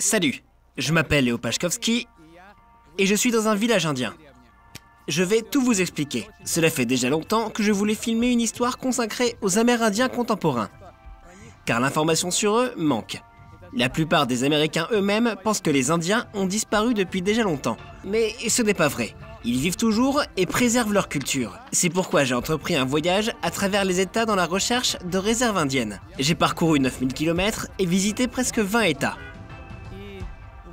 Salut, je m'appelle Léo Pachkovski et je suis dans un village indien. Je vais tout vous expliquer. Cela fait déjà longtemps que je voulais filmer une histoire consacrée aux Amérindiens contemporains, car l'information sur eux manque. La plupart des Américains eux-mêmes pensent que les Indiens ont disparu depuis déjà longtemps. Mais ce n'est pas vrai. Ils vivent toujours et préservent leur culture. C'est pourquoi j'ai entrepris un voyage à travers les États dans la recherche de réserves indiennes. J'ai parcouru 9000 km et visité presque 20 États.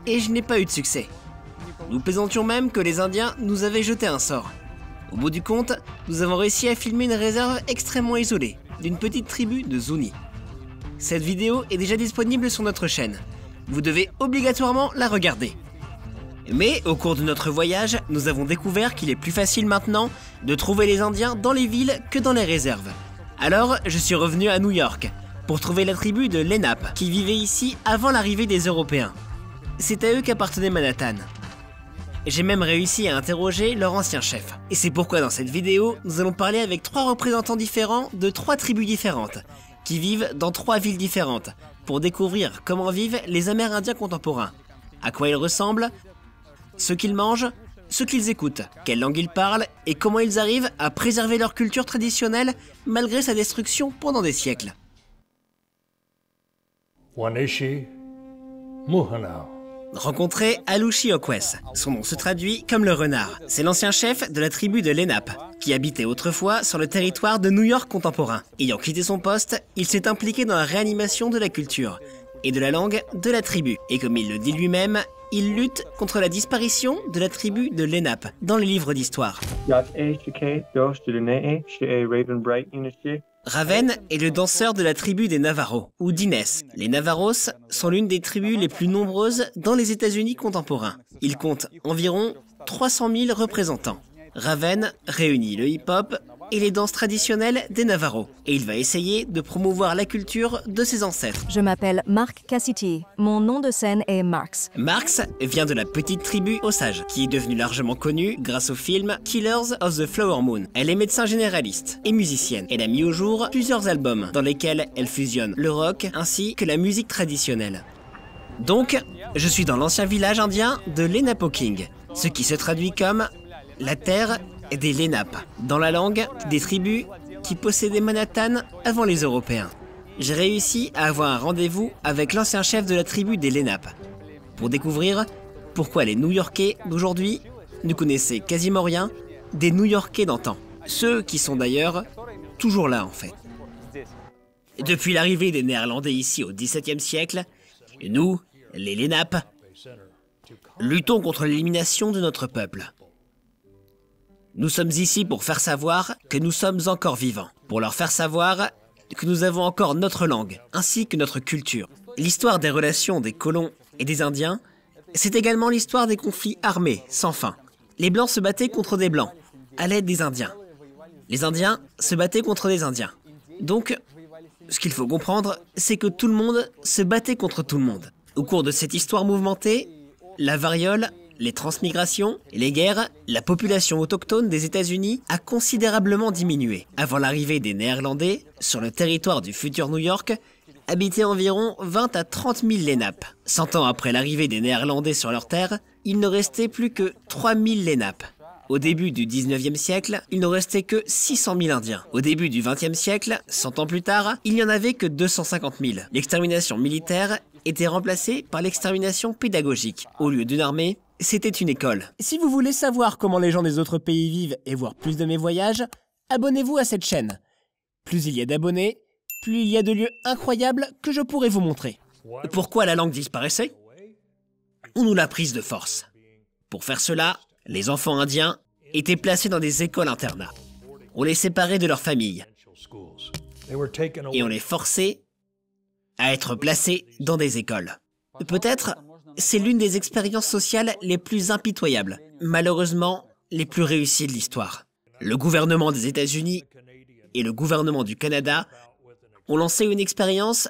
Et je n'ai pas eu de succès. Nous plaisantions même que les Indiens nous avaient jeté un sort. Au bout du compte, nous avons réussi à filmer une réserve extrêmement isolée, d'une petite tribu de Zuni. Cette vidéo est déjà disponible sur notre chaîne. Vous devez obligatoirement la regarder. Mais au cours de notre voyage, nous avons découvert qu'il est plus facile maintenant de trouver les Indiens dans les villes que dans les réserves. Alors, je suis revenu à New York pour trouver la tribu de Lenape qui vivait ici avant l'arrivée des Européens. C'est à eux qu'appartenait Manhattan. J'ai même réussi à interroger leur ancien chef. Et c'est pourquoi dans cette vidéo, nous allons parler avec 3 représentants différents de 3 tribus différentes, qui vivent dans 3 villes différentes, pour découvrir comment vivent les Amérindiens contemporains, à quoi ils ressemblent, ce qu'ils mangent, ce qu'ils écoutent, quelle langue ils parlent et comment ils arrivent à préserver leur culture traditionnelle malgré sa destruction pendant des siècles. Wanishi Muhanao. Rencontrer Alushi Okwes. Son nom se traduit comme le renard. C'est l'ancien chef de la tribu de Lenape, qui habitait autrefois sur le territoire de New York contemporain. Ayant quitté son poste, il s'est impliqué dans la réanimation de la culture et de la langue de la tribu. Et comme il le dit lui-même, il lutte contre la disparition de la tribu de Lenape dans les livres d'histoire. Raven est le danseur de la tribu des Navajos, ou d'Innes. Les Navajos sont l'une des tribus les plus nombreuses dans les États-Unis contemporains. Ils comptent environ 300 000 représentants. Raven réunit le hip-hop et les danses traditionnelles des Navajos. Et il va essayer de promouvoir la culture de ses ancêtres. Je m'appelle Mark Cassidy. Mon nom de scène est Marx. Marx vient de la petite tribu Osage, qui est devenue largement connue grâce au film Killers of the Flower Moon. Elle est médecin généraliste et musicienne. Elle a mis au jour plusieurs albums dans lesquels elle fusionne le rock ainsi que la musique traditionnelle. Donc, je suis dans l'ancien village indien de Lenapehoking, ce qui se traduit comme la terre des Lenape, dans la langue des tribus qui possédaient Manhattan avant les Européens. J'ai réussi à avoir un rendez-vous avec l'ancien chef de la tribu des Lenape pour découvrir pourquoi les New-Yorkais d'aujourd'hui ne connaissaient quasiment rien des New-Yorkais d'antan. Ceux qui sont d'ailleurs toujours là en fait. Depuis l'arrivée des Néerlandais ici au XVIIe siècle, nous, les Lenape, luttons contre l'élimination de notre peuple. Nous sommes ici pour faire savoir que nous sommes encore vivants, pour leur faire savoir que nous avons encore notre langue, ainsi que notre culture. L'histoire des relations des colons et des Indiens, c'est également l'histoire des conflits armés sans fin. Les Blancs se battaient contre des Blancs, à l'aide des Indiens. Les Indiens se battaient contre des Indiens. Donc, ce qu'il faut comprendre, c'est que tout le monde se battait contre tout le monde. Au cours de cette histoire mouvementée, la variole, les transmigrations et les guerres, la population autochtone des États-Unis a considérablement diminué. Avant l'arrivée des Néerlandais, sur le territoire du futur New York, habitaient environ 20 à 30 000 Lenape. 100 ans après l'arrivée des Néerlandais sur leur terre, il ne restait plus que 3 000 Lenape. Au début du 19e siècle, il ne restait que 600 000 Indiens. Au début du 20e siècle, 100 ans plus tard, il n'y en avait que 250 000. L'extermination militaire était remplacée par l'extermination pédagogique. Au lieu d'une armée, c'était une école. Si vous voulez savoir comment les gens des autres pays vivent et voir plus de mes voyages, abonnez-vous à cette chaîne. Plus il y a d'abonnés, plus il y a de lieux incroyables que je pourrais vous montrer. Pourquoi la langue disparaissait? On nous l'a prise de force. Pour faire cela, les enfants indiens étaient placés dans des écoles-internats. On les séparait de leurs familles. Et on les forçait à être placés dans des écoles. Peut-être c'est l'une des expériences sociales les plus impitoyables, malheureusement les plus réussies de l'histoire. Le gouvernement des États-Unis et le gouvernement du Canada ont lancé une expérience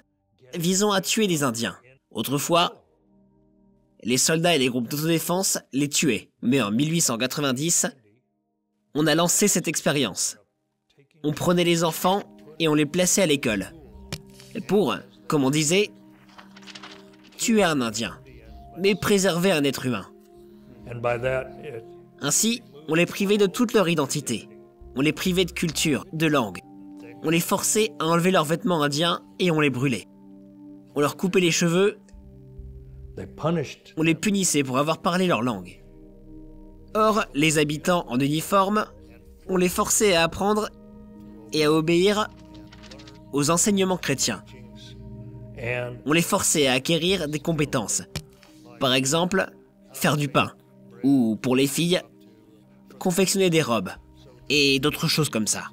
visant à tuer des Indiens. Autrefois, les soldats et les groupes d'autodéfense les tuaient. Mais en 1890, on a lancé cette expérience. On prenait les enfants et on les plaçait à l'école. Pour, comme on disait, tuer un Indien. mais préserver un être humain. And by that, Ainsi, on les privait de toute leur identité. On les privait de culture, de langue. On les forçait à enlever leurs vêtements indiens et on les brûlait. On leur coupait les cheveux, they punished on les punissait pour avoir parlé leur langue. Or, les habitants en uniforme, on les forçait à apprendre et à obéir aux enseignements chrétiens. and On les forçait à acquérir des compétences. Par exemple, faire du pain. Ou, pour les filles, confectionner des robes. Et d'autres choses comme ça.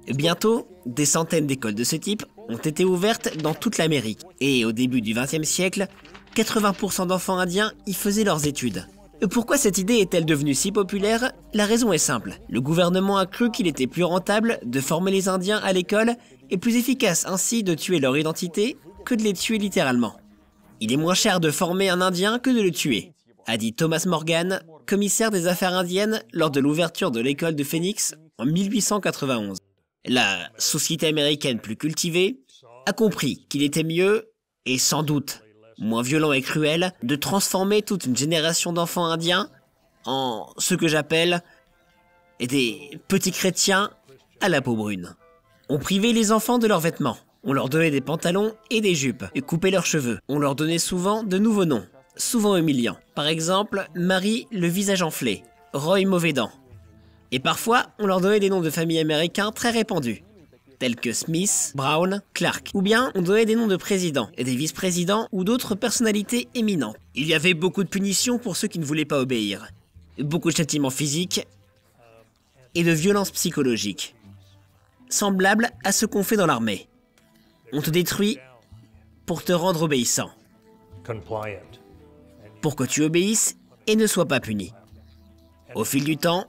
Bientôt, des centaines d'écoles de ce type ont été ouvertes dans toute l'Amérique. Et au début du XXe siècle, 80% d'enfants indiens y faisaient leurs études. Pourquoi cette idée est-elle devenue si populaire? La raison est simple. Le gouvernement a cru qu'il était plus rentable de former les Indiens à l'école et plus efficace ainsi de tuer leur identité que de les tuer littéralement. Il est moins cher de former un Indien que de le tuer, a dit Thomas Morgan, commissaire des affaires indiennes lors de l'ouverture de l'école de Phoenix en 1891. La société américaine plus cultivée a compris qu'il était mieux, et sans doute moins violent et cruel, de transformer toute une génération d'enfants indiens en ce que j'appelle des petits chrétiens à la peau brune. On privait les enfants de leurs vêtements. On leur donnait des pantalons et des jupes, et coupait leurs cheveux. On leur donnait souvent de nouveaux noms, souvent humiliants. Par exemple, Marie le visage enflé, Roy mauvais dents. Et parfois, on leur donnait des noms de familles américains très répandus, tels que Smith, Brown, Clark. Ou bien, on donnait des noms de présidents, et des vice-présidents ou d'autres personnalités éminentes. Il y avait beaucoup de punitions pour ceux qui ne voulaient pas obéir. Beaucoup de châtiments physiques et de violences psychologiques, semblables à ce qu'on fait dans l'armée. On te détruit pour te rendre obéissant, compliant. pour que tu obéisses et ne sois pas puni. Au fil du temps,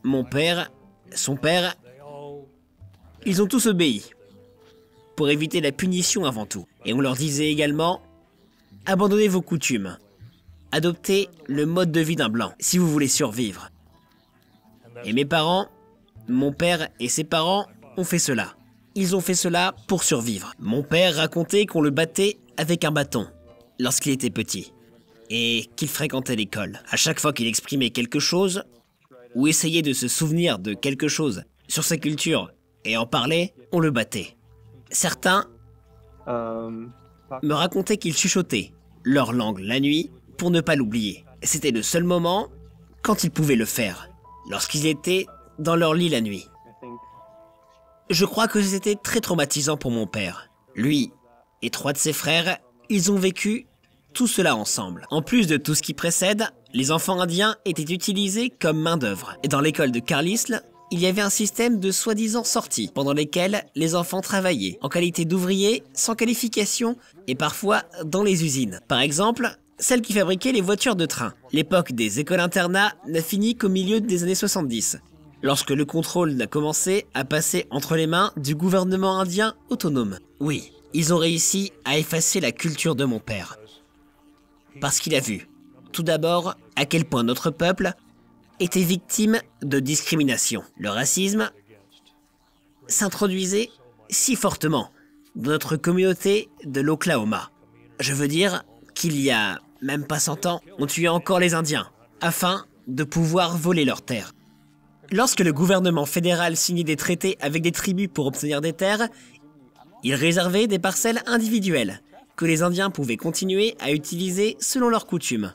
mon père, son père, ils ont tous obéi, pour éviter la punition avant tout. Et on leur disait également, abandonnez vos coutumes, adoptez le mode de vie d'un blanc, si vous voulez survivre. Et mes parents, mon père et ses parents ont fait cela. Ils ont fait cela pour survivre. Mon père racontait qu'on le battait avec un bâton, lorsqu'il était petit, et qu'il fréquentait l'école. À chaque fois qu'il exprimait quelque chose, ou essayait de se souvenir de quelque chose sur sa culture, et en parlait, on le battait. Certains me racontaient qu'ils chuchotaient leur langue la nuit pour ne pas l'oublier. C'était le seul moment quand ils pouvaient le faire, lorsqu'ils étaient dans leur lit la nuit. Je crois que c'était très traumatisant pour mon père. Lui et 3 de ses frères, ils ont vécu tout cela ensemble. En plus de tout ce qui précède, les enfants indiens étaient utilisés comme main-d'œuvre. Et dans l'école de Carlisle, il y avait un système de soi-disant sorties, pendant lesquelles les enfants travaillaient, en qualité d'ouvriers, sans qualification, et parfois dans les usines. Par exemple, celle qui fabriquait les voitures de train. L'époque des écoles-internats n'a fini qu'au milieu des années 70, lorsque le contrôle a commencé à passer entre les mains du gouvernement indien autonome. Oui, ils ont réussi à effacer la culture de mon père. Parce qu'il a vu, tout d'abord, à quel point notre peuple était victime de discrimination. Le racisme s'introduisait si fortement dans notre communauté de l'Oklahoma. Je veux dire qu'il y a même pas 100 ans, on tuait encore les Indiens, afin de pouvoir voler leurs terres. Lorsque le gouvernement fédéral signait des traités avec des tribus pour obtenir des terres, il réservait des parcelles individuelles que les Indiens pouvaient continuer à utiliser selon leurs coutumes.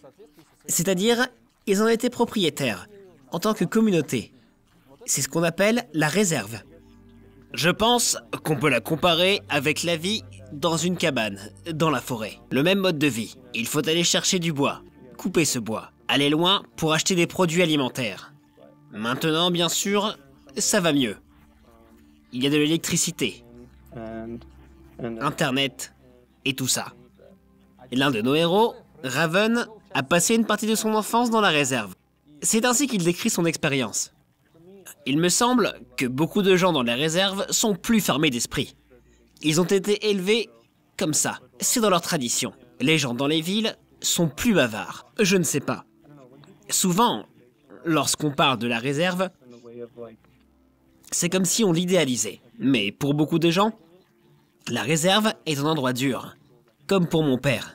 C'est-à-dire, ils en étaient propriétaires, en tant que communauté. C'est ce qu'on appelle la réserve. Je pense qu'on peut la comparer avec la vie dans une cabane, dans la forêt. Le même mode de vie. Il faut aller chercher du bois, couper ce bois, aller loin pour acheter des produits alimentaires. Maintenant, bien sûr, ça va mieux. Il y a de l'électricité, Internet et tout ça. L'un de nos héros, Raven, a passé une partie de son enfance dans la réserve. C'est ainsi qu'il décrit son expérience. Il me semble que beaucoup de gens dans les réserves sont plus fermés d'esprit. Ils ont été élevés comme ça. C'est dans leur tradition. Les gens dans les villes sont plus bavards. Je ne sais pas. Souvent, lorsqu'on parle de la réserve, c'est comme si on l'idéalisait. Mais pour beaucoup de gens, la réserve est un endroit dur. Comme pour mon père.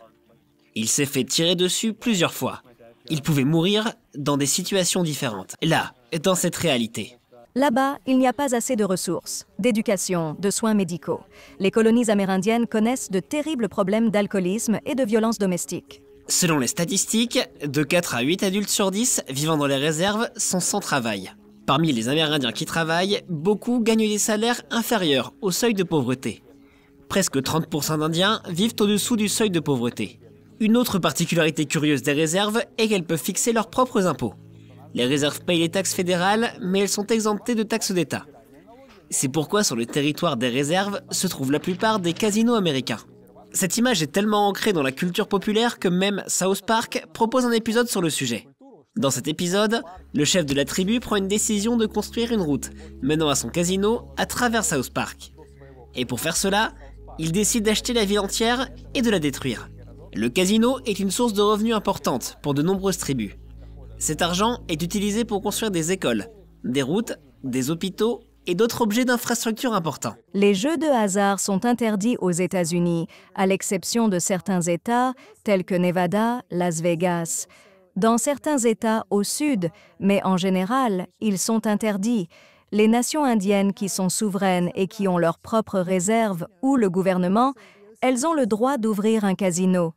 Il s'est fait tirer dessus plusieurs fois. Il pouvait mourir dans des situations différentes. Là, dans cette réalité. Là-bas, il n'y a pas assez de ressources, d'éducation, de soins médicaux. Les colonies amérindiennes connaissent de terribles problèmes d'alcoolisme et de violences domestiques. Selon les statistiques, de 4 à 8 adultes sur 10 vivant dans les réserves sont sans travail. Parmi les Amérindiens qui travaillent, beaucoup gagnent des salaires inférieurs au seuil de pauvreté. Presque 30% d'Indiens vivent au-dessous du seuil de pauvreté. Une autre particularité curieuse des réserves est qu'elles peuvent fixer leurs propres impôts. Les réserves payent les taxes fédérales, mais elles sont exemptées de taxes d'État. C'est pourquoi sur le territoire des réserves se trouvent la plupart des casinos américains. Cette image est tellement ancrée dans la culture populaire que même South Park propose un épisode sur le sujet. Dans cet épisode, le chef de la tribu prend une décision de construire une route menant à son casino à travers South Park. Et pour faire cela, il décide d'acheter la ville entière et de la détruire. Le casino est une source de revenus importante pour de nombreuses tribus. Cet argent est utilisé pour construire des écoles, des routes, des hôpitaux et d'autres objets d'infrastructure importants. Les jeux de hasard sont interdits aux États-Unis, à l'exception de certains États tels que Nevada, Las Vegas. Dans certains États au sud, mais en général, ils sont interdits. Les nations indiennes qui sont souveraines et qui ont leurs propres réserves ou le gouvernement, elles ont le droit d'ouvrir un casino.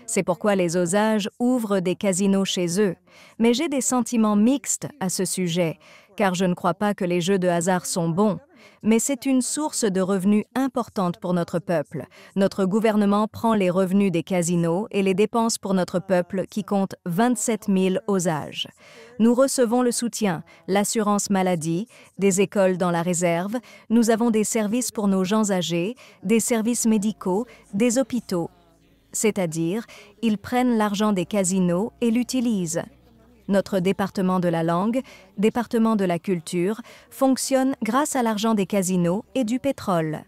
C'est pourquoi les Osages ouvrent des casinos chez eux. Mais j'ai des sentiments mixtes à ce sujet, car je ne crois pas que les jeux de hasard sont bons. Mais c'est une source de revenus importante pour notre peuple. Notre gouvernement prend les revenus des casinos et les dépense pour notre peuple qui compte 27 000 Osages. Nous recevons le soutien, l'assurance maladie, des écoles dans la réserve, nous avons des services pour nos gens âgés, des services médicaux, des hôpitaux. C'est-à-dire, ils prennent l'argent des casinos et l'utilisent. Notre département de la langue, département de la culture, fonctionne grâce à l'argent des casinos et du pétrole.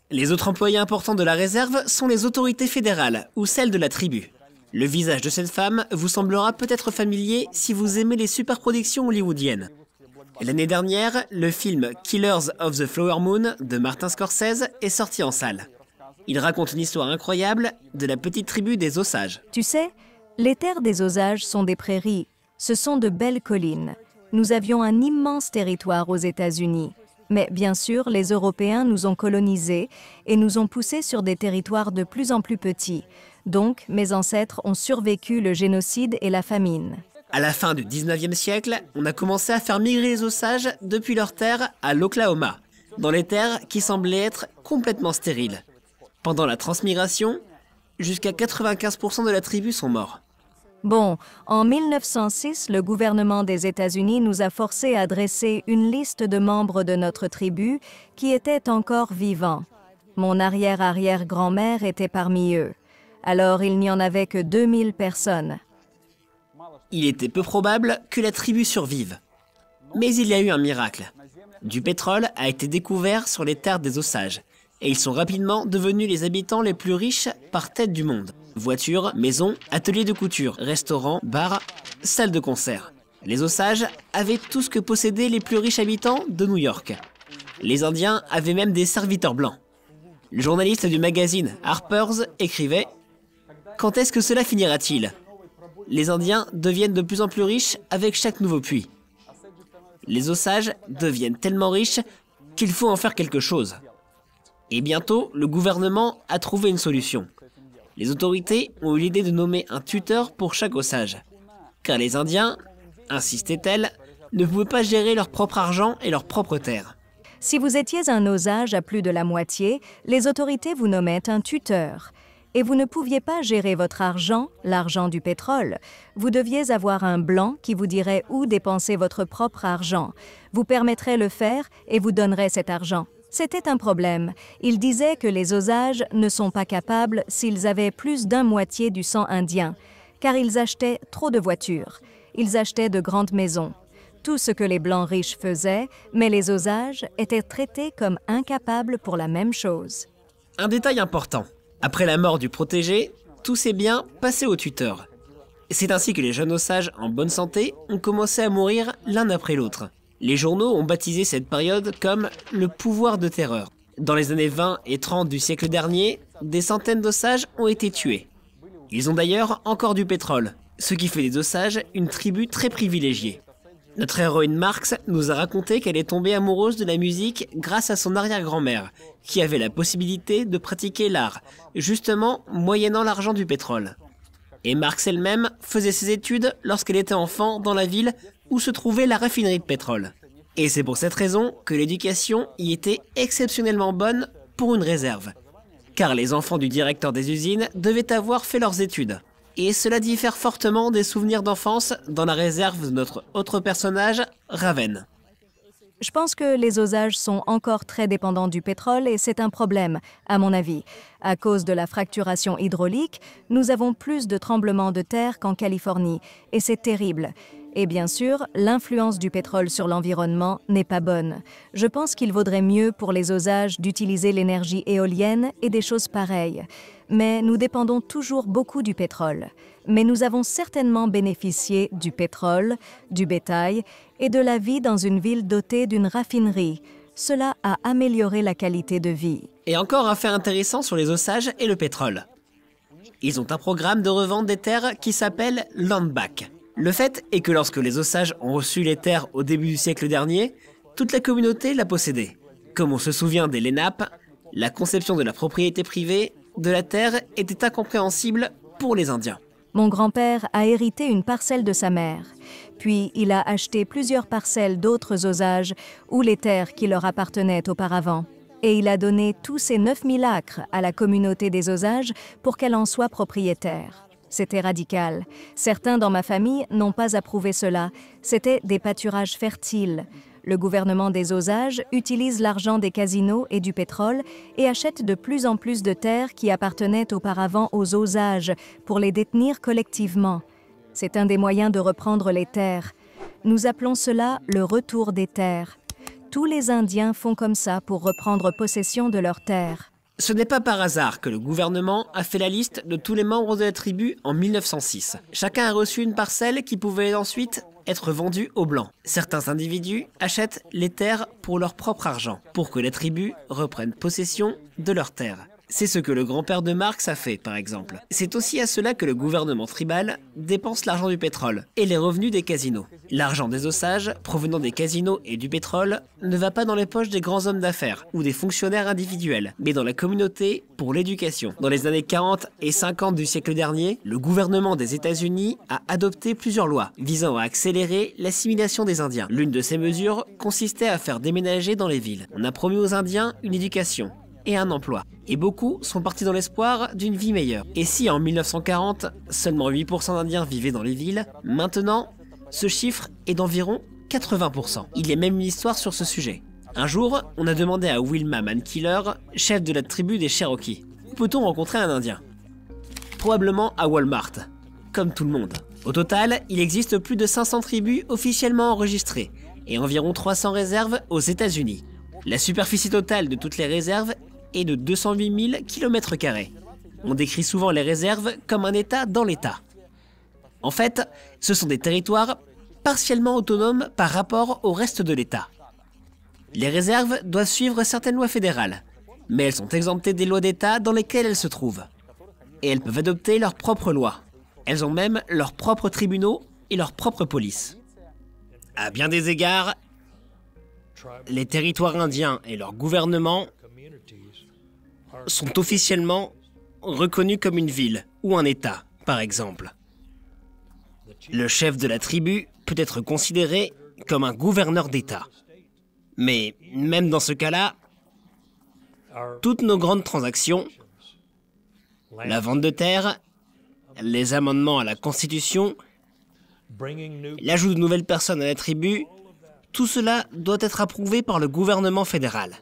Les autres employés importants de la réserve sont les autorités fédérales ou celles de la tribu. Le visage de cette femme vous semblera peut-être familier si vous aimez les superproductions hollywoodiennes. L'année dernière, le film Killers of the Flower Moon de Martin Scorsese est sorti en salle. Il raconte une histoire incroyable de la petite tribu des Osages. Tu sais, les terres des Osages sont des prairies. Ce sont de belles collines. Nous avions un immense territoire aux États-Unis. Mais bien sûr, les Européens nous ont colonisés et nous ont poussés sur des territoires de plus en plus petits. Donc, mes ancêtres ont survécu le génocide et la famine. À la fin du 19e siècle, on a commencé à faire migrer les Osages depuis leurs terres à l'Oklahoma, dans les terres qui semblaient être complètement stériles. Pendant la transmigration, jusqu'à 95% de la tribu sont morts. Bon, en 1906, le gouvernement des États-Unis nous a forcés à dresser une liste de membres de notre tribu qui étaient encore vivants. Mon arrière-arrière-grand-mère était parmi eux. Alors, il n'y en avait que 2000 personnes. Il était peu probable que la tribu survive. Mais il y a eu un miracle. Du pétrole a été découvert sur les terres des Osages. Et ils sont rapidement devenus les habitants les plus riches par tête du monde. Voitures, maisons, ateliers de couture, restaurants, bars, salles de concert. Les Osages avaient tout ce que possédaient les plus riches habitants de New York. Les Indiens avaient même des serviteurs blancs. Le journaliste du magazine Harper's écrivait « Quand est-ce que cela finira-t-il ? Les Indiens deviennent de plus en plus riches avec chaque nouveau puits. Les Osages deviennent tellement riches qu'il faut en faire quelque chose. » Et bientôt, le gouvernement a trouvé une solution. Les autorités ont eu l'idée de nommer un tuteur pour chaque Osage. Car les Indiens, insistait-elle, ne pouvaient pas gérer leur propre argent et leurs propres terres. Si vous étiez un Osage à plus de la moitié, les autorités vous nommaient un tuteur. Et vous ne pouviez pas gérer votre argent, l'argent du pétrole. Vous deviez avoir un blanc qui vous dirait où dépenser votre propre argent. Vous permettrait le faire et vous donnerait cet argent. C'était un problème. Il disait que les Osages ne sont pas capables s'ils avaient plus d'un moitié du sang indien, car ils achetaient trop de voitures. Ils achetaient de grandes maisons. Tout ce que les Blancs riches faisaient, mais les Osages étaient traités comme incapables pour la même chose. Un détail important. Après la mort du protégé, tous ces biens passaient au tuteur. C'est ainsi que les jeunes Osages en bonne santé ont commencé à mourir l'un après l'autre. Les journaux ont baptisé cette période comme le pouvoir de terreur. Dans les années 20 et 30 du siècle dernier, des centaines d'Osages ont été tués. Ils ont d'ailleurs encore du pétrole, ce qui fait des Osages une tribu très privilégiée. Notre héroïne Marx nous a raconté qu'elle est tombée amoureuse de la musique grâce à son arrière-grand-mère, qui avait la possibilité de pratiquer l'art, justement moyennant l'argent du pétrole. Et Marx elle-même faisait ses études lorsqu'elle était enfant dans la ville où se trouvait la raffinerie de pétrole. Et c'est pour cette raison que l'éducation y était exceptionnellement bonne pour une réserve. Car les enfants du directeur des usines devaient avoir fait leurs études. Et cela diffère fortement des souvenirs d'enfance dans la réserve de notre autre personnage, Raven. Je pense que les Osages sont encore très dépendants du pétrole et c'est un problème, à mon avis. À cause de la fracturation hydraulique, nous avons plus de tremblements de terre qu'en Californie et c'est terrible. Et bien sûr, l'influence du pétrole sur l'environnement n'est pas bonne. Je pense qu'il vaudrait mieux pour les Osages d'utiliser l'énergie éolienne et des choses pareilles. Mais nous dépendons toujours beaucoup du pétrole. Mais nous avons certainement bénéficié du pétrole, du bétail et de la vie dans une ville dotée d'une raffinerie. Cela a amélioré la qualité de vie. Et encore un fait intéressant sur les Osages et le pétrole. Ils ont un programme de revente des terres qui s'appelle Land Back. Le fait est que lorsque les Osages ont reçu les terres au début du siècle dernier, toute la communauté l'a possédée. Comme on se souvient des Lenape, la conception de la propriété privée de la terre était incompréhensible pour les Indiens. Mon grand-père a hérité une parcelle de sa mère. Puis il a acheté plusieurs parcelles d'autres Osages ou les terres qui leur appartenaient auparavant. Et il a donné tous ces 9000 acres à la communauté des Osages pour qu'elle en soit propriétaire. C'était radical. Certains dans ma famille n'ont pas approuvé cela. C'était des pâturages fertiles. Le gouvernement des Osages utilise l'argent des casinos et du pétrole et achète de plus en plus de terres qui appartenaient auparavant aux Osages pour les détenir collectivement. C'est un des moyens de reprendre les terres. Nous appelons cela le retour des terres. Tous les Indiens font comme ça pour reprendre possession de leurs terres. Ce n'est pas par hasard que le gouvernement a fait la liste de tous les membres de la tribu en 1906. Chacun a reçu une parcelle qui pouvait ensuite être vendue aux Blancs. Certains individus achètent les terres pour leur propre argent, pour que la tribu reprenne possession de leurs terres. C'est ce que le grand-père de Marx a fait, par exemple. C'est aussi à cela que le gouvernement tribal dépense l'argent du pétrole et les revenus des casinos. L'argent des Osages, provenant des casinos et du pétrole, ne va pas dans les poches des grands hommes d'affaires ou des fonctionnaires individuels, mais dans la communauté pour l'éducation. Dans les années 40 et 50 du siècle dernier, le gouvernement des États-Unis a adopté plusieurs lois visant à accélérer l'assimilation des Indiens. L'une de ces mesures consistait à faire déménager dans les villes. On a promis aux Indiens une éducation et un emploi. Et beaucoup sont partis dans l'espoir d'une vie meilleure. Et si en 1940, seulement 8% d'Indiens vivaient dans les villes, maintenant, ce chiffre est d'environ 80%. Il y a même une histoire sur ce sujet. Un jour, on a demandé à Wilma Mankiller, chef de la tribu des Cherokees, où peut-on rencontrer un Indien? Probablement à Walmart, comme tout le monde. Au total, il existe plus de 500 tribus officiellement enregistrées et environ 300 réserves aux États-Unis. La superficie totale de toutes les réserves est de 208 000 km². On décrit souvent les réserves comme un État dans l'État. En fait, ce sont des territoires partiellement autonomes par rapport au reste de l'État. Les réserves doivent suivre certaines lois fédérales, mais elles sont exemptées des lois d'État dans lesquelles elles se trouvent. Et elles peuvent adopter leurs propres lois. Elles ont même leurs propres tribunaux et leur propre police. À bien des égards, les territoires indiens et leur gouvernement sont officiellement reconnus comme une ville ou un État, par exemple. Le chef de la tribu peut être considéré comme un gouverneur d'État. Mais même dans ce cas-là, toutes nos grandes transactions, la vente de terres, les amendements à la Constitution, l'ajout de nouvelles personnes à la tribu, tout cela doit être approuvé par le gouvernement fédéral.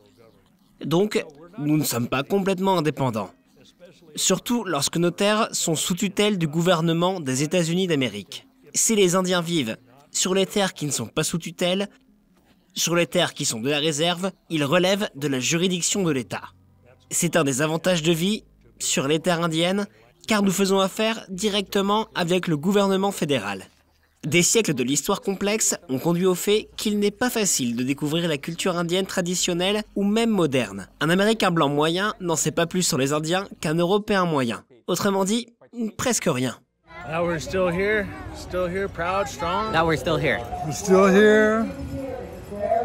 Donc, nous ne sommes pas complètement indépendants. Surtout lorsque nos terres sont sous tutelle du gouvernement des États-Unis d'Amérique. Si les Indiens vivent sur les terres qui ne sont pas sous tutelle, sur les terres qui sont de la réserve, ils relèvent de la juridiction de l'État. C'est un des avantages de vie sur les terres indiennes, car nous faisons affaire directement avec le gouvernement fédéral. Des siècles de l'histoire complexe ont conduit au fait qu'il n'est pas facile de découvrir la culture indienne traditionnelle ou même moderne. Un Américain blanc moyen n'en sait pas plus sur les Indiens qu'un Européen moyen. Autrement dit, presque rien. Now we're still here, proud, strong. Now we're still here. We're still here.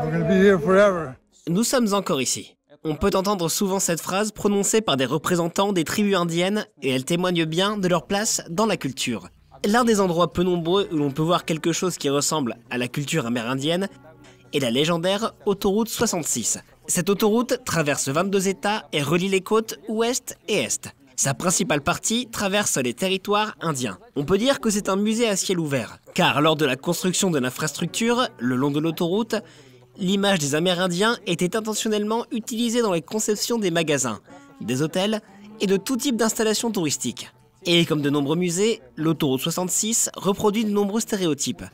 We're going to be here forever. Nous sommes encore ici. On peut entendre souvent cette phrase prononcée par des représentants des tribus indiennes et elle témoigne bien de leur place dans la culture. L'un des endroits peu nombreux où l'on peut voir quelque chose qui ressemble à la culture amérindienne est la légendaire autoroute 66. Cette autoroute traverse 22 États et relie les côtes ouest et est. Sa principale partie traverse les territoires indiens. On peut dire que c'est un musée à ciel ouvert, car lors de la construction de l'infrastructure, le long de l'autoroute, l'image des Amérindiens était intentionnellement utilisée dans les conceptions des magasins, des hôtels et de tout type d'installations touristiques. Et comme de nombreux musées, l'autoroute 66 reproduit de nombreux stéréotypes,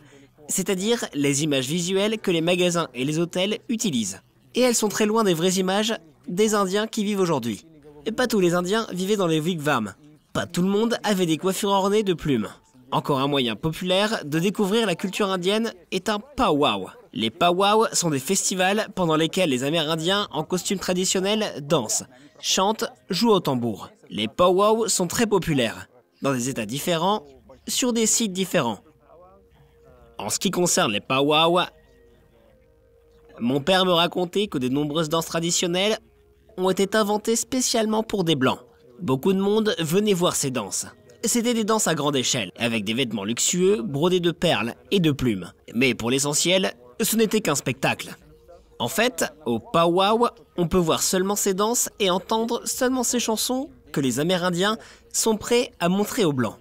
c'est-à-dire les images visuelles que les magasins et les hôtels utilisent. Et elles sont très loin des vraies images des Indiens qui vivent aujourd'hui. Et pas tous les Indiens vivaient dans les wigwams. Pas tout le monde avait des coiffures ornées de plumes. Encore un moyen populaire de découvrir la culture indienne est un powwow. Les powwows sont des festivals pendant lesquels les Amérindiens en costume traditionnel dansent, chantent, jouent au tambour. Les powwows sont très populaires, dans des états différents, sur des sites différents. En ce qui concerne les powwows, mon père me racontait que de nombreuses danses traditionnelles ont été inventées spécialement pour des Blancs. Beaucoup de monde venait voir ces danses. C'était des danses à grande échelle, avec des vêtements luxueux, brodés de perles et de plumes. Mais pour l'essentiel, ce n'était qu'un spectacle. En fait, au powwow, on peut voir seulement ces danses et entendre seulement ces chansons que les Amérindiens sont prêts à montrer aux Blancs.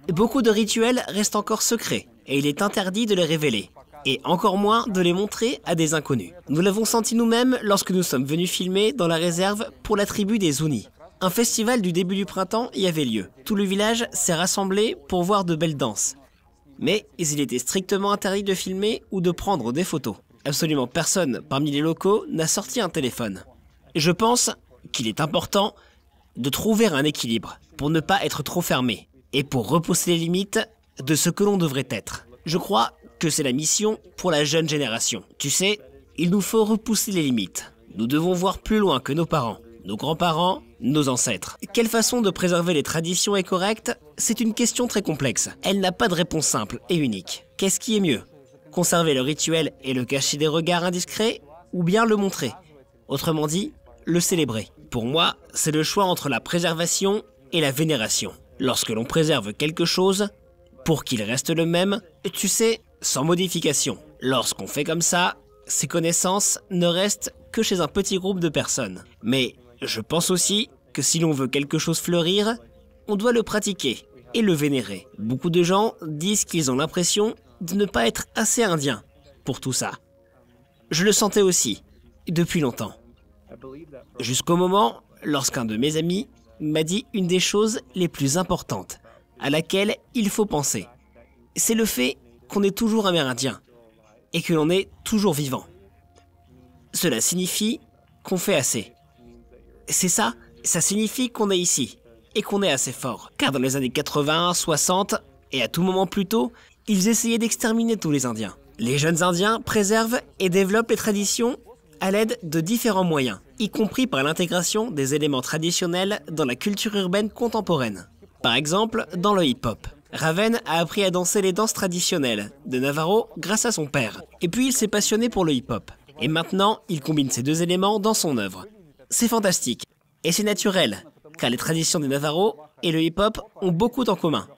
Beaucoup de rituels restent encore secrets, et il est interdit de les révéler. Et encore moins de les montrer à des inconnus. Nous l'avons senti nous-mêmes lorsque nous sommes venus filmer dans la réserve pour la tribu des Zuni. Un festival du début du printemps y avait lieu. Tout le village s'est rassemblé pour voir de belles danses. Mais il était strictement interdit de filmer ou de prendre des photos. Absolument personne parmi les locaux n'a sorti un téléphone. Je pense qu'il est important de trouver un équilibre pour ne pas être trop fermé et pour repousser les limites de ce que l'on devrait être. Je crois que c'est la mission pour la jeune génération. Tu sais, il nous faut repousser les limites. Nous devons voir plus loin que nos parents, nos grands-parents, nos ancêtres. Quelle façon de préserver les traditions est correcte? C'est une question très complexe. Elle n'a pas de réponse simple et unique. Qu'est-ce qui est mieux? Conserver le rituel et le cacher des regards indiscrets, ou bien le montrer? Autrement dit, le célébrer. Pour moi, c'est le choix entre la préservation et la vénération. Lorsque l'on préserve quelque chose, pour qu'il reste le même, tu sais, sans modification. Lorsqu'on fait comme ça, ces connaissances ne restent que chez un petit groupe de personnes. Mais je pense aussi que si l'on veut quelque chose fleurir, on doit le pratiquer et le vénérer. Beaucoup de gens disent qu'ils ont l'impression de ne pas être assez indiens pour tout ça. Je le sentais aussi, depuis longtemps. Jusqu'au moment lorsqu'un de mes amis m'a dit une des choses les plus importantes à laquelle il faut penser. C'est le fait qu'on est toujours amérindien et que l'on est toujours vivant. Cela signifie qu'on fait assez. C'est ça, ça signifie qu'on est ici et qu'on est assez fort. Car dans les années 80, 60 et à tout moment plus tôt, ils essayaient d'exterminer tous les Indiens. Les jeunes Indiens préservent et développent les traditions à l'aide de différents moyens, y compris par l'intégration des éléments traditionnels dans la culture urbaine contemporaine. Par exemple, dans le hip-hop. Raven a appris à danser les danses traditionnelles de Navarro grâce à son père. Et puis il s'est passionné pour le hip-hop. Et maintenant, il combine ces deux éléments dans son œuvre. C'est fantastique. Et c'est naturel, car les traditions des Navarro et le hip-hop ont beaucoup en commun.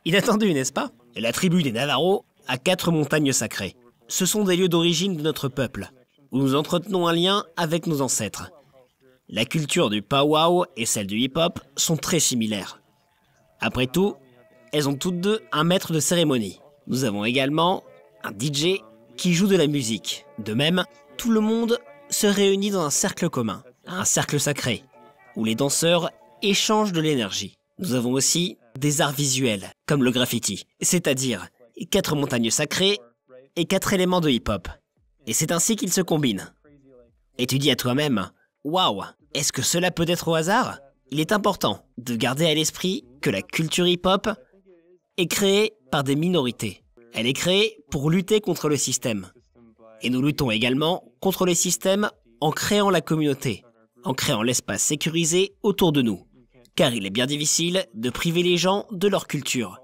Inattendu, n'est-ce pas? La tribu des Navarro a 4 montagnes sacrées. Ce sont des lieux d'origine de notre peuple, où nous entretenons un lien avec nos ancêtres. La culture du powwow et celle du hip-hop sont très similaires. Après tout, elles ont toutes deux un maître de cérémonie. Nous avons également un DJ qui joue de la musique. De même, tout le monde se réunit dans un cercle commun, un cercle sacré, où les danseurs échangent de l'énergie. Nous avons aussi des arts visuels, comme le graffiti, c'est-à-dire 4 montagnes sacrées et 4 éléments de hip-hop. Et c'est ainsi qu'ils se combinent. Et tu dis à toi-même, waouh, est-ce que cela peut être au hasard? Il est important de garder à l'esprit que la culture hip-hop est créée par des minorités. Elle est créée pour lutter contre le système. Et nous luttons également contre les systèmes en créant la communauté, en créant l'espace sécurisé autour de nous. car il est bien difficile de priver les gens de leur culture,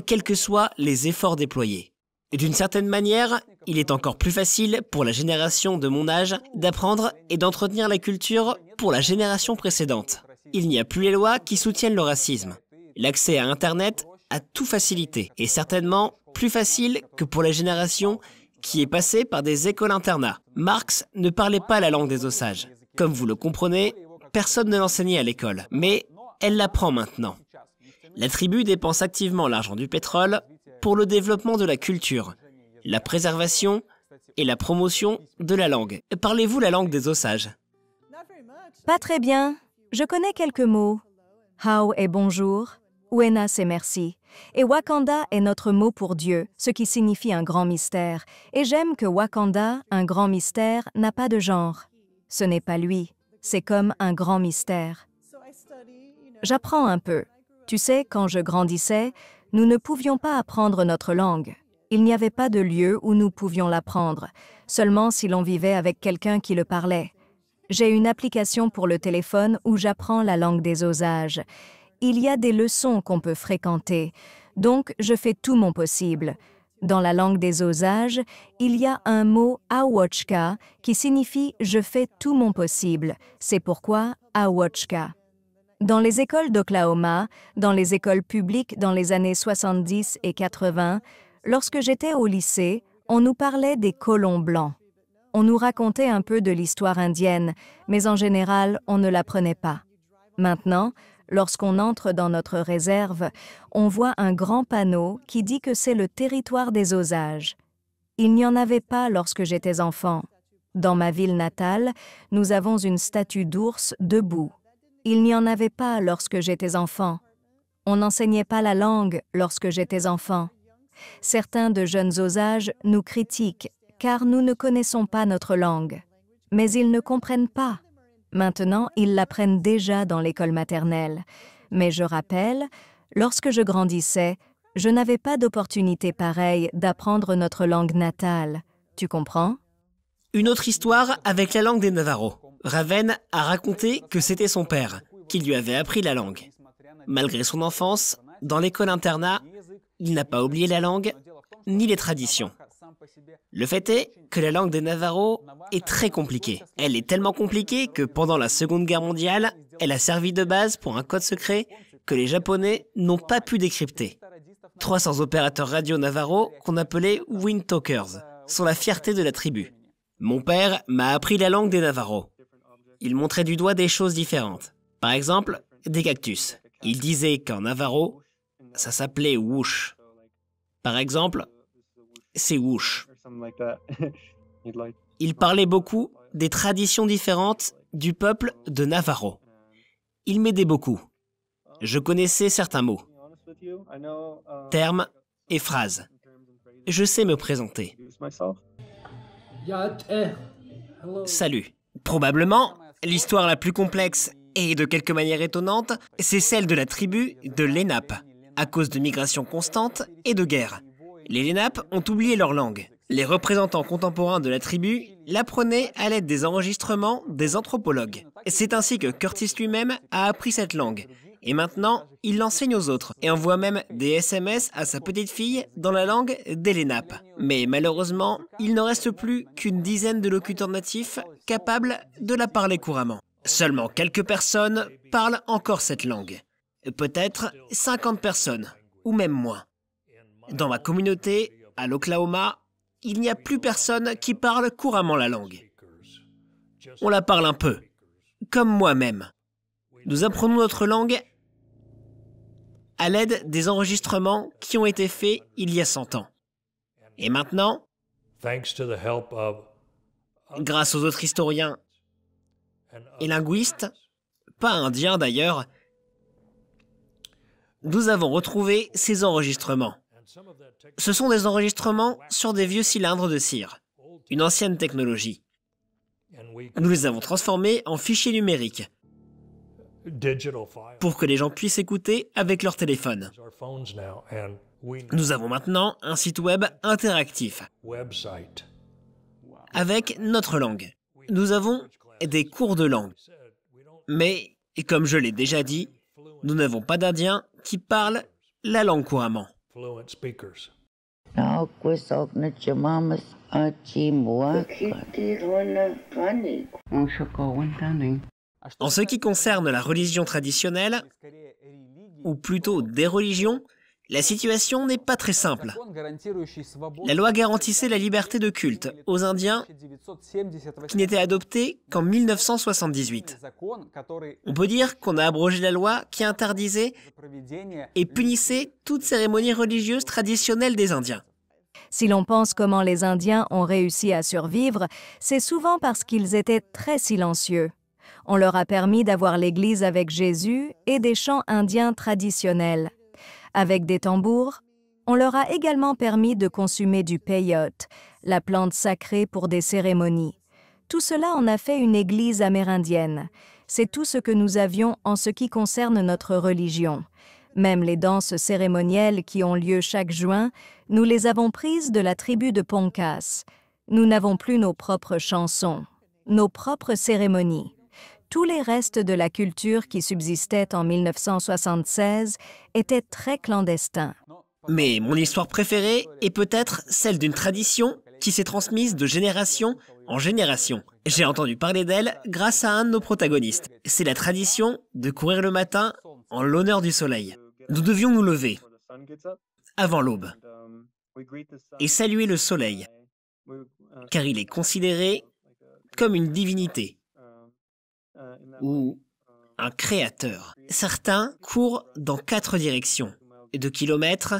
quels que soient les efforts déployés. D'une certaine manière, il est encore plus facile pour la génération de mon âge d'apprendre et d'entretenir la culture pour la génération précédente. Il n'y a plus les lois qui soutiennent le racisme. L'accès à Internet a tout facilité, et certainement plus facile que pour la génération qui est passée par des écoles-internats. Marx ne parlait pas la langue des Osages. Comme vous le comprenez, personne ne l'enseignait à l'école, mais elle l'apprend maintenant. La tribu dépense activement l'argent du pétrole pour le développement de la culture, la préservation et la promotion de la langue. Parlez-vous la langue des Osages? Pas très bien. Je connais quelques mots. How est bonjour, Uena c'est merci. Et Wakanda est notre mot pour Dieu, ce qui signifie un grand mystère. Et j'aime que Wakanda, un grand mystère, n'a pas de genre. Ce n'est pas lui, c'est comme un grand mystère. J'apprends un peu. Tu sais, quand je grandissais, nous ne pouvions pas apprendre notre langue. Il n'y avait pas de lieu où nous pouvions l'apprendre, seulement si l'on vivait avec quelqu'un qui le parlait. J'ai une application pour le téléphone où j'apprends la langue des Osages. Il y a des leçons qu'on peut fréquenter, donc je fais tout mon possible. Dans la langue des Osages, il y a un mot « Awochka » qui signifie « je fais tout mon possible ». C'est pourquoi « Awochka ». Dans les écoles d'Oklahoma, dans les écoles publiques dans les années 70 et 80, lorsque j'étais au lycée, on nous parlait des colons blancs. On nous racontait un peu de l'histoire indienne, mais en général, on ne l'apprenait pas. Maintenant, lorsqu'on entre dans notre réserve, on voit un grand panneau qui dit que c'est le territoire des Osages. Il n'y en avait pas lorsque j'étais enfant. Dans ma ville natale, nous avons une statue d'ours debout. Il n'y en avait pas lorsque j'étais enfant. On n'enseignait pas la langue lorsque j'étais enfant. Certains de jeunes Osages nous critiquent car nous ne connaissons pas notre langue. Mais ils ne comprennent pas. Maintenant, ils l'apprennent déjà dans l'école maternelle. Mais je rappelle, lorsque je grandissais, je n'avais pas d'opportunité pareille d'apprendre notre langue natale. Tu comprends? Une autre histoire avec la langue des Navajo. Raven a raconté que c'était son père qui lui avait appris la langue. Malgré son enfance, dans l'école-internat, il n'a pas oublié la langue ni les traditions. Le fait est que la langue des Navajo est très compliquée. Elle est tellement compliquée que pendant la Seconde Guerre mondiale, elle a servi de base pour un code secret que les Japonais n'ont pas pu décrypter. 300 opérateurs radio Navajo, qu'on appelait Wind Talkers, sont la fierté de la tribu. Mon père m'a appris la langue des Navajo. Il montrait du doigt des choses différentes. Par exemple, des cactus. Il disait qu'en Navajo, ça s'appelait whoosh. Par exemple, c'est whoosh. Il parlait beaucoup des traditions différentes du peuple de Navajo. Il m'aidait beaucoup. Je connaissais certains mots, termes et phrases. Je sais me présenter. Salut. Probablement, l'histoire la plus complexe et de quelque manière étonnante, c'est celle de la tribu de Lenape, à cause de migrations constantes et de guerres. Les Lenape ont oublié leur langue. Les représentants contemporains de la tribu l'apprenaient à l'aide des enregistrements des anthropologues. C'est ainsi que Curtis lui-même a appris cette langue. Et maintenant, il l'enseigne aux autres et envoie même des SMS à sa petite fille dans la langue des Lenape. Mais malheureusement, il ne reste plus qu'une dizaine de locuteurs natifs capables de la parler couramment. Seulement quelques personnes parlent encore cette langue. Peut-être 50 personnes, ou même moins. Dans ma communauté, à l'Oklahoma, il n'y a plus personne qui parle couramment la langue. On la parle un peu, comme moi-même. Nous apprenons notre langue à l'aide des enregistrements qui ont été faits il y a 100 ans. Et maintenant, grâce aux autres historiens et linguistes, pas indiens d'ailleurs, nous avons retrouvé ces enregistrements. Ce sont des enregistrements sur des vieux cylindres de cire, une ancienne technologie. Nous les avons transformés en fichiers numériques pour que les gens puissent écouter avec leur téléphone. Nous avons maintenant un site web interactif avec notre langue. Nous avons des cours de langue. Mais, comme je l'ai déjà dit, Nous n'avons pas d'Indiens qui parlent la langue couramment. fluent speakers. En ce qui concerne la religion traditionnelle, ou plutôt des religions, la situation n'est pas très simple. La loi garantissait la liberté de culte aux Indiens qui n'était adoptée qu'en 1978. On peut dire qu'on a abrogé la loi qui interdisait et punissait toute cérémonie religieuse traditionnelle des Indiens. Si l'on pense comment les Indiens ont réussi à survivre, c'est souvent parce qu'ils étaient très silencieux. On leur a permis d'avoir l'église avec Jésus et des chants indiens traditionnels. Avec des tambours, on leur a également permis de consommer du peyote, la plante sacrée pour des cérémonies. Tout cela en a fait une église amérindienne. C'est tout ce que nous avions en ce qui concerne notre religion. Même les danses cérémonielles qui ont lieu chaque juin, nous les avons prises de la tribu de Poncas. Nous n'avons plus nos propres chansons, nos propres cérémonies. Tous les restes de la culture qui subsistait en 1976 étaient très clandestins. Mais mon histoire préférée est peut-être celle d'une tradition qui s'est transmise de génération en génération. J'ai entendu parler d'elle grâce à un de nos protagonistes. C'est la tradition de courir le matin en l'honneur du soleil. Nous devions nous lever avant l'aube et saluer le soleil, car il est considéré comme une divinité ou un créateur. Certains courent dans 4 directions, de kilomètres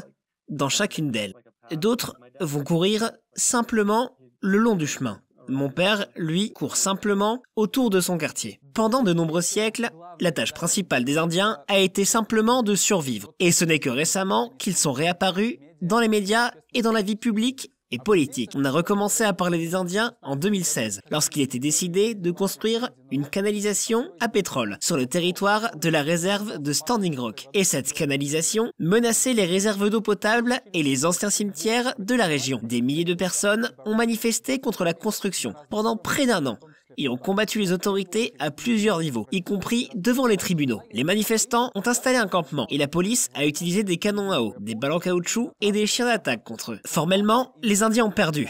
dans chacune d'elles. D'autres vont courir simplement le long du chemin. Mon père, lui, court simplement autour de son quartier. Pendant de nombreux siècles, la tâche principale des Indiens a été simplement de survivre. Et ce n'est que récemment qu'ils sont réapparus dans les médias et dans la vie publique et politique. On a recommencé à parler des Indiens en 2016, lorsqu'il était décidé de construire une canalisation à pétrole sur le territoire de la réserve de Standing Rock. Et cette canalisation menaçait les réserves d'eau potable et les anciens cimetières de la région. Des milliers de personnes ont manifesté contre la construction pendant près d'1 an et ont combattu les autorités à plusieurs niveaux, y compris devant les tribunaux. Les manifestants ont installé un campement et la police a utilisé des canons à eau, des balles en caoutchouc et des chiens d'attaque contre eux. Formellement, les Indiens ont perdu,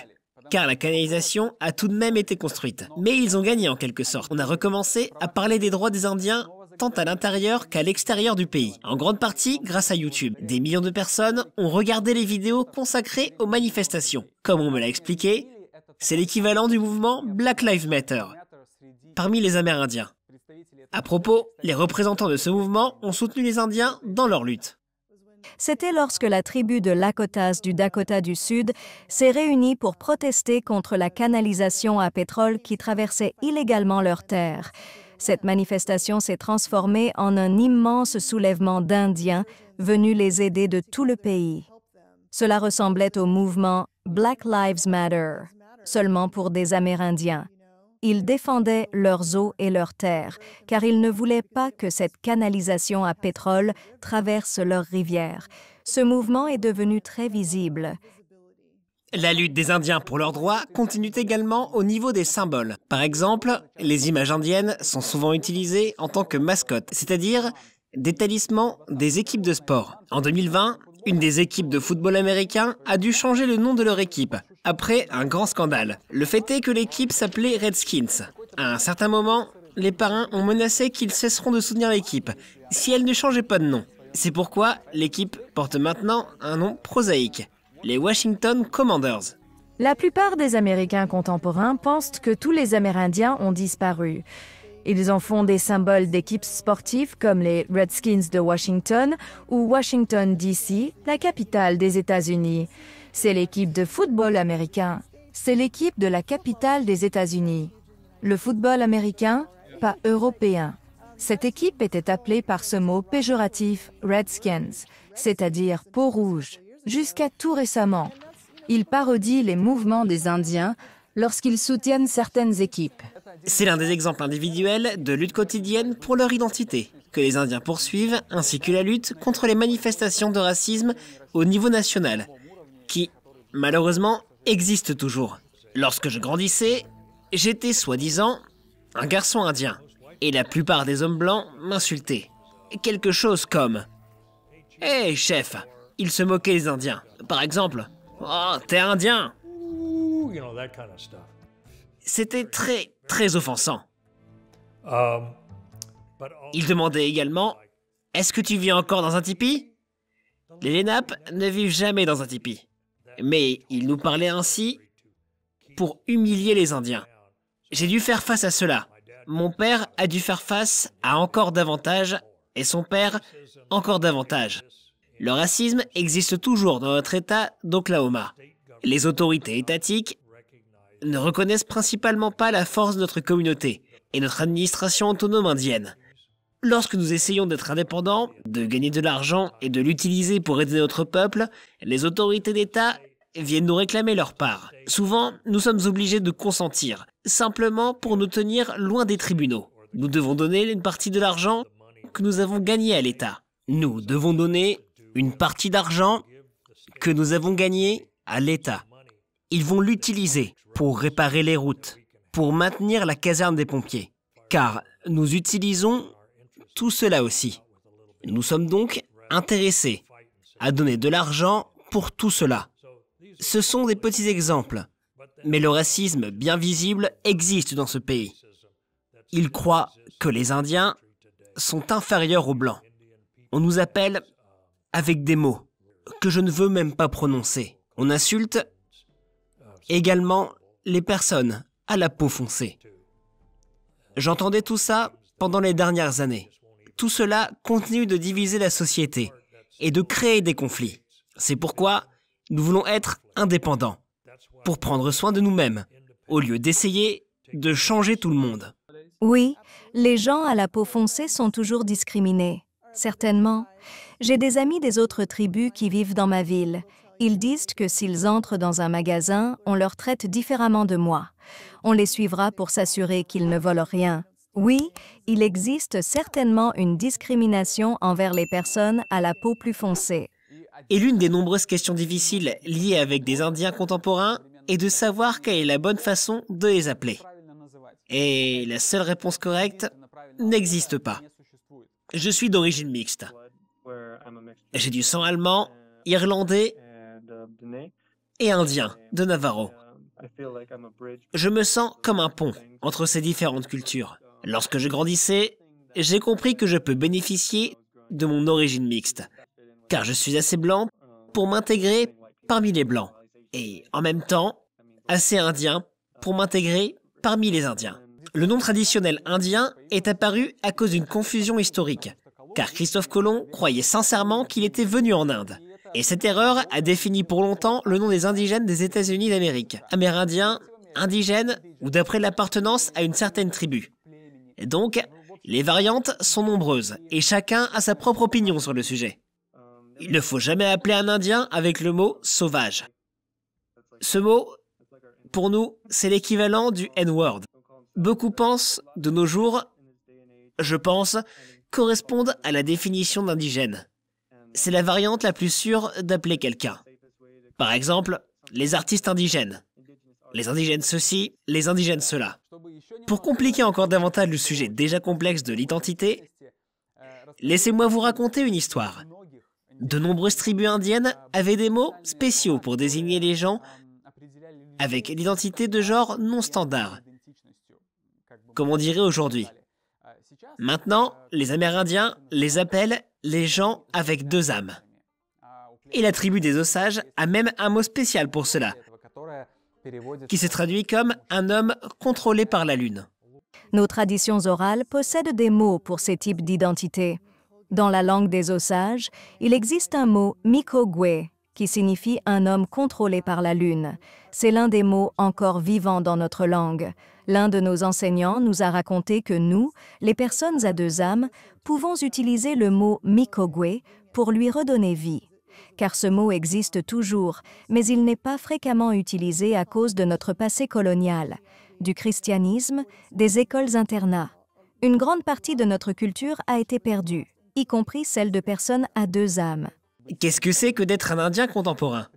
car la canalisation a tout de même été construite. Mais ils ont gagné en quelque sorte. On a recommencé à parler des droits des Indiens tant à l'intérieur qu'à l'extérieur du pays. En grande partie grâce à YouTube. Des millions de personnes ont regardé les vidéos consacrées aux manifestations. Comme on me l'a expliqué, c'est l'équivalent du mouvement Black Lives Matter parmi les Amérindiens. À propos, les représentants de ce mouvement ont soutenu les Indiens dans leur lutte. C'était lorsque la tribu de Lakotas du Dakota du Sud s'est réunie pour protester contre la canalisation à pétrole qui traversait illégalement leurs terres. Cette manifestation s'est transformée en un immense soulèvement d'Indiens venus les aider de tout le pays. Cela ressemblait au mouvement Black Lives Matter, seulement pour des Amérindiens. Ils défendaient leurs eaux et leurs terres, car ils ne voulaient pas que cette canalisation à pétrole traverse leurs rivières. Ce mouvement est devenu très visible. La lutte des Indiens pour leurs droits continue également au niveau des symboles. Par exemple, les images indiennes sont souvent utilisées en tant que mascottes, c'est-à-dire des talismans des équipes de sport. En 2020, une des équipes de football américain a dû changer le nom de leur équipe, après un grand scandale. Le fait est que l'équipe s'appelait Redskins. À un certain moment, les parrains ont menacé qu'ils cesseront de soutenir l'équipe si elle ne changeait pas de nom. C'est pourquoi l'équipe porte maintenant un nom prosaïque, les Washington Commanders. La plupart des Américains contemporains pensent que tous les Amérindiens ont disparu. Ils en font des symboles d'équipes sportives comme les Redskins de Washington ou Washington DC, la capitale des États-Unis. C'est l'équipe de football américain. C'est l'équipe de la capitale des États-Unis. Le football américain, pas européen. Cette équipe était appelée par ce mot péjoratif Redskins, c'est-à-dire peau rouge, jusqu'à tout récemment. Ils parodient les mouvements des Indiens lorsqu'ils soutiennent certaines équipes. C'est l'un des exemples individuels de lutte quotidienne pour leur identité, que les Indiens poursuivent, ainsi que la lutte contre les manifestations de racisme au niveau national, qui, malheureusement, existent toujours. Lorsque je grandissais, j'étais soi-disant un garçon indien, et la plupart des hommes blancs m'insultaient. quelque chose comme « Hé, chef !» Il se moquait des Indiens. Par exemple, « Oh, t'es Indien !» Ooh, that kind of stuff. C'était très, très offensant. But also, Il demandait également « Est-ce que tu vis encore dans un tipi ?» Les Lenape ne vivent jamais dans un tipi. Mais il nous parlait ainsi pour humilier les Indiens. J'ai dû faire face à cela. Mon père a dû faire face à encore davantage, et son père encore davantage. Le racisme existe toujours dans notre État d'Oklahoma. Les autorités étatiques ne reconnaissent principalement pas la force de notre communauté et notre administration autonome indienne. Lorsque nous essayons d'être indépendants, de gagner de l'argent et de l'utiliser pour aider notre peuple, les autorités d'État viennent nous réclamer leur part. Souvent, nous sommes obligés de consentir, simplement pour nous tenir loin des tribunaux. Nous devons donner une partie de l'argent que nous avons gagné à l'État. Nous devons donner une partie d'argent que nous avons gagné à l'État. Ils vont l'utiliser pour réparer les routes, pour maintenir la caserne des pompiers. Car nous utilisons tout cela aussi. Nous sommes donc intéressés à donner de l'argent pour tout cela. Ce sont des petits exemples, mais le racisme bien visible existe dans ce pays. Ils croient que les Indiens sont inférieurs aux Blancs. On nous appelle avec des mots que je ne veux même pas prononcer. On insulte également les personnes à la peau foncée. J'entendais tout ça pendant les dernières années. Tout cela continue de diviser la société et de créer des conflits. C'est pourquoi nous voulons être indépendants, pour prendre soin de nous-mêmes, au lieu d'essayer de changer tout le monde. Oui, les gens à la peau foncée sont toujours discriminés. Certainement. J'ai des amis des autres tribus qui vivent dans ma ville. Ils disent que s'ils entrent dans un magasin, on leur traite différemment de moi. On les suivra pour s'assurer qu'ils ne volent rien. Oui, il existe certainement une discrimination envers les personnes à la peau plus foncée. Et l'une des nombreuses questions difficiles liées avec des Indiens contemporains est de savoir quelle est la bonne façon de les appeler. Et la seule réponse correcte n'existe pas. Je suis d'origine mixte. J'ai du sang allemand, irlandais et indien de Navarro. Je me sens comme un pont entre ces différentes cultures. Lorsque je grandissais, j'ai compris que je peux bénéficier de mon origine mixte, car je suis assez blanc pour m'intégrer parmi les blancs, et en même temps, assez indien pour m'intégrer parmi les Indiens. Le nom traditionnel indien est apparu à cause d'une confusion historique, car Christophe Colomb croyait sincèrement qu'il était venu en Inde. Et cette erreur a défini pour longtemps le nom des indigènes des États-Unis d'Amérique. Amérindiens, indigènes ou d'après l'appartenance à une certaine tribu. Et donc, les variantes sont nombreuses et chacun a sa propre opinion sur le sujet. Il ne faut jamais appeler un Indien avec le mot « sauvage ». Ce mot, pour nous, c'est l'équivalent du N-word. Beaucoup pensent, de nos jours, je pense, correspondent à la définition d'indigène. C'est la variante la plus sûre d'appeler quelqu'un. Par exemple, les artistes indigènes. Les indigènes ceci, les indigènes cela. Pour compliquer encore davantage le sujet déjà complexe de l'identité, laissez-moi vous raconter une histoire. De nombreuses tribus indiennes avaient des mots spéciaux pour désigner les gens avec l'identité de genre non standard, comme on dirait aujourd'hui. Maintenant, les Amérindiens les appellent les gens avec deux âmes. Et la tribu des Osages a même un mot spécial pour cela, qui se traduit comme un homme contrôlé par la lune. Nos traditions orales possèdent des mots pour ces types d'identité. Dans la langue des Osages, il existe un mot « Mikogwe » qui signifie un homme contrôlé par la lune. C'est l'un des mots encore vivants dans notre langue. L'un de nos enseignants nous a raconté que nous, les personnes à deux âmes, pouvons utiliser le mot « Mikogwe » pour lui redonner vie. Car ce mot existe toujours, mais il n'est pas fréquemment utilisé à cause de notre passé colonial, du christianisme, des écoles-internats. Une grande partie de notre culture a été perdue, y compris celle de personnes à deux âmes. Qu'est-ce que c'est que d'être un Indien contemporain?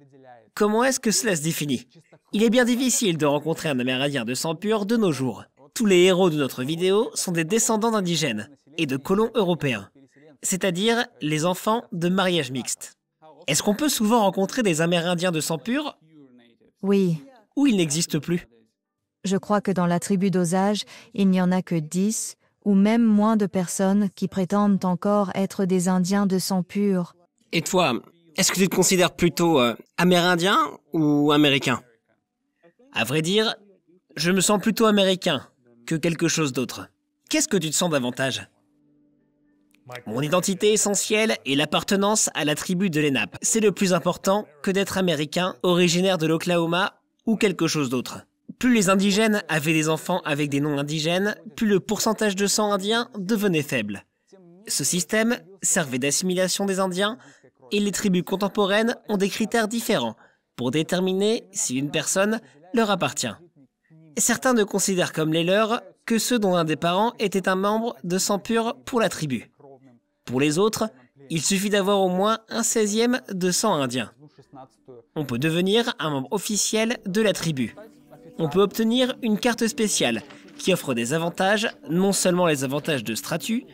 Comment est-ce que cela se définit? Il est bien difficile de rencontrer un Amérindien de sang pur de nos jours. Tous les héros de notre vidéo sont des descendants d'indigènes et de colons européens. c'est-à-dire les enfants de mariage mixte. Est-ce qu'on peut souvent rencontrer des Amérindiens de sang pur Oui, ou ils n'existent plus? je crois que dans la tribu d'Osage, il n'y en a que 10 ou même moins de personnes qui prétendent encore être des Indiens de sang pur. Et toi, est-ce que tu te considères plutôt amérindien ou américain? À vrai dire, je me sens plutôt américain que quelque chose d'autre. Qu'est-ce que tu te sens davantage? Mon identité essentielle est l'appartenance à la tribu de Lenape. C'est le plus important que d'être américain, originaire de l'Oklahoma ou quelque chose d'autre. Plus les indigènes avaient des enfants avec des noms indigènes, plus le pourcentage de sang indien devenait faible. Ce système servait d'assimilation des Indiens et les tribus contemporaines ont des critères différents pour déterminer si une personne leur appartient. Certains ne considèrent comme les leurs que ceux dont un des parents était un membre de sang pur pour la tribu. Pour les autres, il suffit d'avoir au moins un 16e de sang indien. On peut devenir un membre officiel de la tribu. On peut obtenir une carte spéciale qui offre des avantages, non seulement les avantages de statut,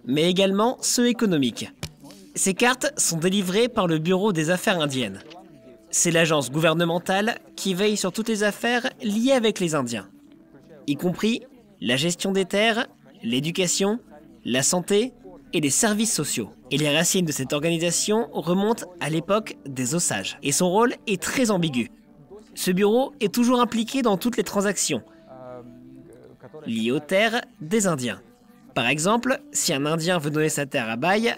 mais également ceux économiques. Ces cartes sont délivrées par le Bureau des Affaires indiennes. C'est l'agence gouvernementale qui veille sur toutes les affaires liées avec les Indiens, y compris la gestion des terres, l'éducation, la santé et les services sociaux. Et les racines de cette organisation remontent à l'époque des Osages. Et son rôle est très ambigu. Ce bureau est toujours impliqué dans toutes les transactions liées aux terres des Indiens. Par exemple, si un Indien veut donner sa terre à bail,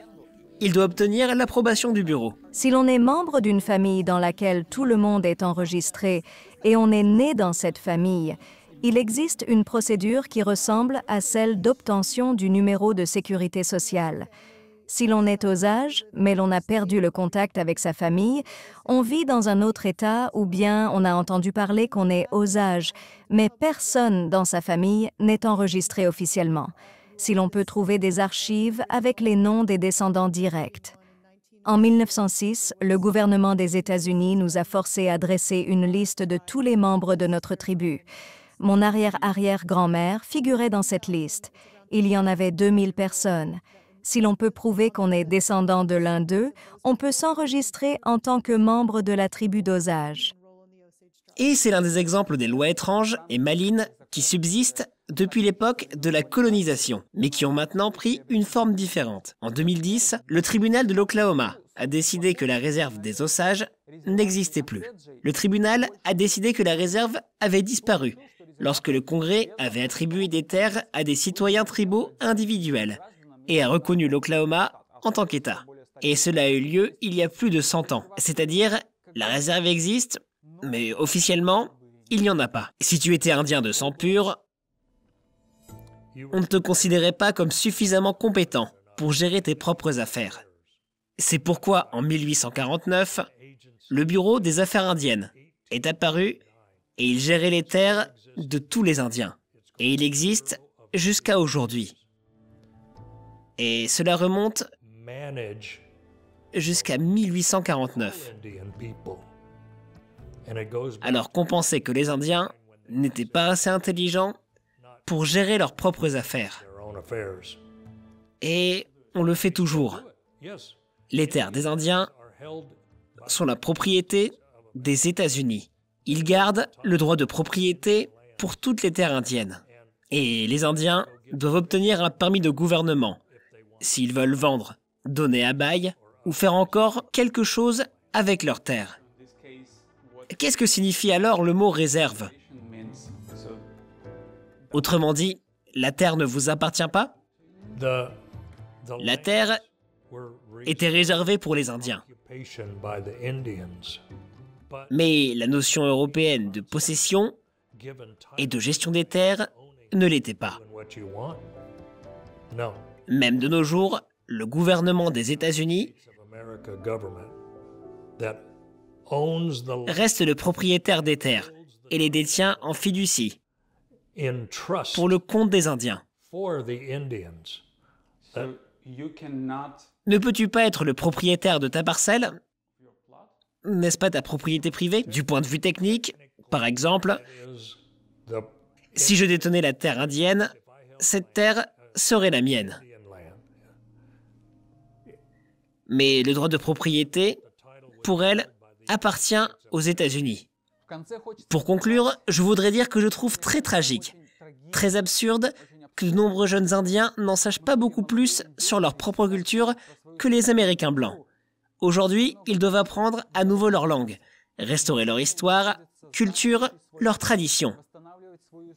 il doit obtenir l'approbation du bureau. Si l'on est membre d'une famille dans laquelle tout le monde est enregistré et on est né dans cette famille, il existe une procédure qui ressemble à celle d'obtention du numéro de sécurité sociale. Si l'on est Osage, mais l'on a perdu le contact avec sa famille, on vit dans un autre État ou bien on a entendu parler qu'on est Osage, mais personne dans sa famille n'est enregistré officiellement. Si l'on peut trouver des archives avec les noms des descendants directs. En 1906, le gouvernement des États-Unis nous a forcés à dresser une liste de tous les membres de notre tribu. Mon arrière-arrière-grand-mère figurait dans cette liste. Il y en avait 2000 personnes. Si l'on peut prouver qu'on est descendant de l'un d'eux, on peut s'enregistrer en tant que membre de la tribu d'Osage. Et c'est l'un des exemples des lois étranges et malines qui subsistent depuis l'époque de la colonisation, mais qui ont maintenant pris une forme différente. En 2010, le tribunal de l'Oklahoma a décidé que la réserve des Osages n'existait plus. Le tribunal a décidé que la réserve avait disparu lorsque le Congrès avait attribué des terres à des citoyens tribaux individuels et a reconnu l'Oklahoma en tant qu'État. Et cela a eu lieu il y a plus de 100 ans. C'est-à-dire, la réserve existe, mais officiellement, il n'y en a pas. Si tu étais indien de sang pur, on ne te considérait pas comme suffisamment compétent pour gérer tes propres affaires. C'est pourquoi, en 1849, le Bureau des Affaires indiennes est apparu et il gérait les terres de tous les Indiens. Et il existe jusqu'à aujourd'hui. Et cela remonte jusqu'à 1849. Alors qu'on pensait que les Indiens n'étaient pas assez intelligents pour gérer leurs propres affaires. Et on le fait toujours. Les terres des Indiens sont la propriété des États-Unis. Ils gardent le droit de propriété pour toutes les terres indiennes. Et les Indiens doivent obtenir un permis de gouvernement s'ils veulent vendre, donner à bail ou faire encore quelque chose avec leurs terres. Qu'est-ce que signifie alors le mot réserve? Autrement dit, la terre ne vous appartient pas? La terre était réservée pour les Indiens. Mais la notion européenne de possession et de gestion des terres ne l'était pas. Même de nos jours, le gouvernement des États-Unis reste le propriétaire des terres et les détient en fiducie pour le compte des Indiens. Ne peux-tu pas être le propriétaire de ta parcelle? N'est-ce pas ta propriété privée? Du point de vue technique, par exemple, si je détenais la terre indienne, cette terre serait la mienne. Mais le droit de propriété, pour elle, appartient aux États-Unis. Pour conclure, je voudrais dire que je trouve très tragique, très absurde, que de nombreux jeunes Indiens n'en sachent pas beaucoup plus sur leur propre culture que les Américains blancs. Aujourd'hui, ils doivent apprendre à nouveau leur langue, restaurer leur histoire, culture, leurs traditions.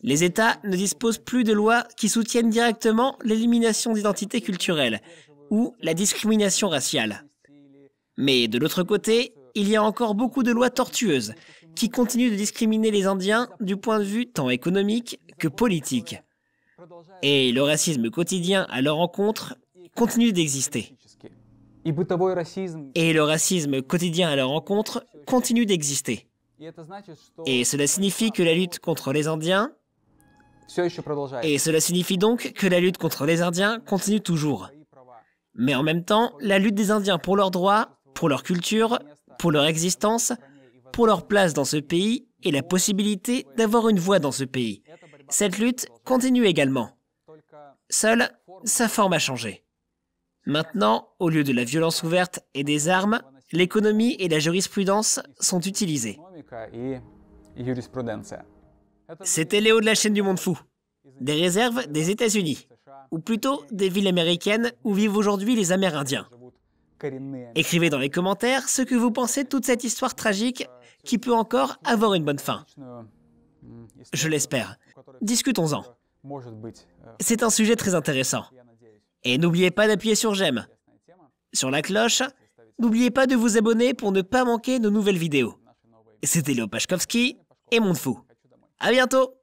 Les États ne disposent plus de lois qui soutiennent directement l'élimination d'identités culturelles ou la discrimination raciale. Mais de l'autre côté, il y a encore beaucoup de lois tortueuses qui continuent de discriminer les Indiens du point de vue tant économique que politique. Et le racisme quotidien à leur encontre continue d'exister. Et le racisme quotidien à leur encontre continue d'exister. Et cela signifie que la lutte contre les Indiens... Et cela signifie donc que la lutte contre les Indiens continue toujours. Mais en même temps, la lutte des Indiens pour leurs droits, pour leur culture, pour leur existence, pour leur place dans ce pays et la possibilité d'avoir une voix dans ce pays. Cette lutte continue également. Seule, sa forme a changé. Maintenant, au lieu de la violence ouverte et des armes, l'économie et la jurisprudence sont utilisées. C'était Léo de la chaîne du Monde Fou, des réserves des États-Unis, ou plutôt des villes américaines où vivent aujourd'hui les Amérindiens. Écrivez dans les commentaires ce que vous pensez de toute cette histoire tragique qui peut encore avoir une bonne fin. Je l'espère. Discutons-en. C'est un sujet très intéressant. Et n'oubliez pas d'appuyer sur j'aime. Sur la cloche, n'oubliez pas de vous abonner pour ne pas manquer nos nouvelles vidéos. C'était Léo Paszkowski et Monde Fou. À bientôt!